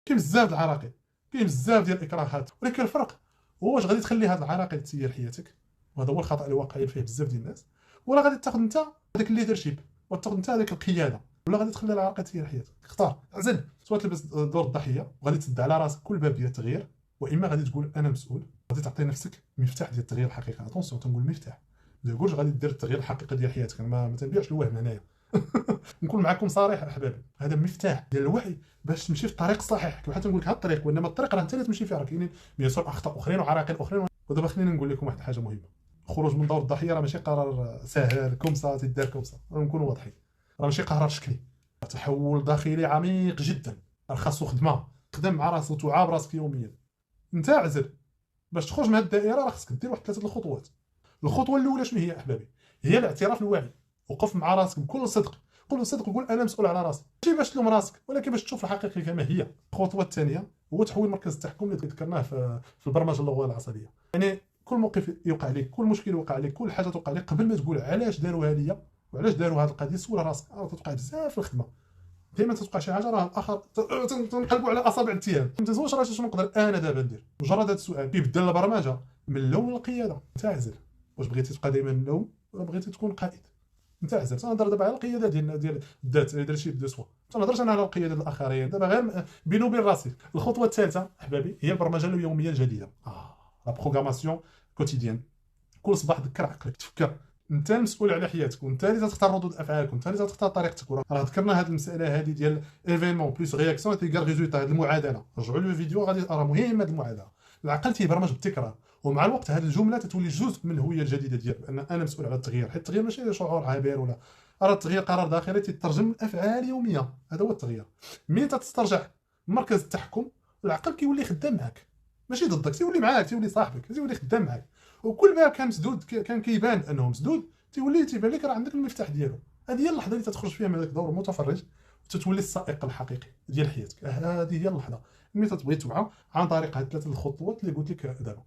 كاين بزاف د العراقيل، كاين بزاف ديال الاكراهات، ولكن الفرق هو واش غادي تخلي هاد العراقيل تسير حياتك، وهذا هو الخطا اللي واقعين فيه بزاف ديال الناس، ولا غادي تاخذ انت هذاك الليدرشيب وتاخذ انت هذيك القياده، ولا غادي تخلي العراقيل تسير حياتك. اختار، اعزل، سواء تلبس دور الضحيه وغادي تسد على راسك كل باب ديال التغيير، واما غادي تقول انا مسؤول، غادي تعطي نفسك مفتاح ديال التغيير الحقيقي. اتونسيون، تنقول مفتاح، ما تقولش غادي دير التغيير الحقيقي ديال حياتك، انا ما تنبيعش الوهم هنايا. نكون معكم صريح احبابي، هذا مفتاح ديال الوعي باش تمشي في الطريق الصحيح. كما حتى نقول لك هذا الطريق، وانما الطريق راه انت اللي تمشي فيه، راه كاينين بيان سور اخطاء اخرين وعراقيل اخرين. ودابا خلينا نقول لكم واحد الحاجه مهمه، الخروج من دور الضحيه راه ماشي قرار ساهل كومسا تيدار كومسا، نكونوا واضحين، راه ماشي قرار شكلي، تحول داخلي عميق جدا، راه خاصو خدمه، تخدم مع راسك وتعاب راسك يوميا. انت اعزل باش تخرج من هذه الدائره، راه خاصك دير واحد 3 الخطوات. الخطوه الاولى شنو هي احبابي؟ هي الاعتراف الواعي. وقف مع راسك بكل صدق، بكل صدق، وقول انا مسؤول على راسي، ماشي باش تلوم راسك ولكن باش تشوف الحقيقه كما هي. الخطوه الثانيه هو تحويل مركز التحكم اللي ذكرناه في البرمجه اللغويه العصبيه. يعني كل موقف يوقع لك، كل مشكل يوقع لك، كل حاجه توقع لك، قبل ما تقول علاش داروها ليا وعلاش داروا هذه القضيه، سول راسك. توقع بزاف في الخدمه، دائما تتوقع شي حاجه راه الاخر تنقلبوا على اصابع التيام، ما تنساوش راه شنو نقدر انا دابا ندير. مجرد هذا السؤال كيبدل البرمجه من اللوم للقياده. انت اعزل، واش بغيتي تبقى دائما اللوم ولا بغيتي تكون قائد؟ انت اعزل. تنهضر دابا على القياده ديال الذات، ليدرشيب دو سوا، تنهضرش انا على القياده الاخرين دابا، غير بيني وبين راسي. الخطوه الثالثه احبابي هي البرمجه اليوميه الجديده، لا بروغراماسيون كوتيديان. كل صباح ذكر عقلك، تفكر انت المسؤول على حياتك، وانت اللي تختار ردود افعالك، وانت اللي تختار طريقتك. راه ذكرنا هذه المساله هذه ديال ايفينمون بلس رياكسيون تيقال ريزولتا، هذه المعادله. رجعوا للفيديو غادي راه مهم هذه المعادله. العقل تيبرمج بالتكرار، ومع الوقت هذه الجمله تتولي جزء من الهويه الجديده ديالك، بان انا مسؤول على التغيير. حيت التغيير ماشي شعور عابر، ولا راه التغيير قرار داخلي تترجم لافعال يوميه. هذا هو التغيير. ملي تسترجع مركز التحكم، العقل كيولي خدام معك، ماشي ضدك، تيولي معاك، تيولي صاحبك، تيولي خدام معاك. وكل ما كان مسدود، كان كيبان انه مسدود، تيبان لك راه عندك المفتاح ديالو. هذه هي اللحظه اللي تتخرج فيها من هذاك الدور المتفرج وتتولي السائق الحقيقي ديال حياتك. هذه هي اللحظه ملي تتبغي تبعها عن طريق هاد 3 الخطوات اللي قلت لك دابا.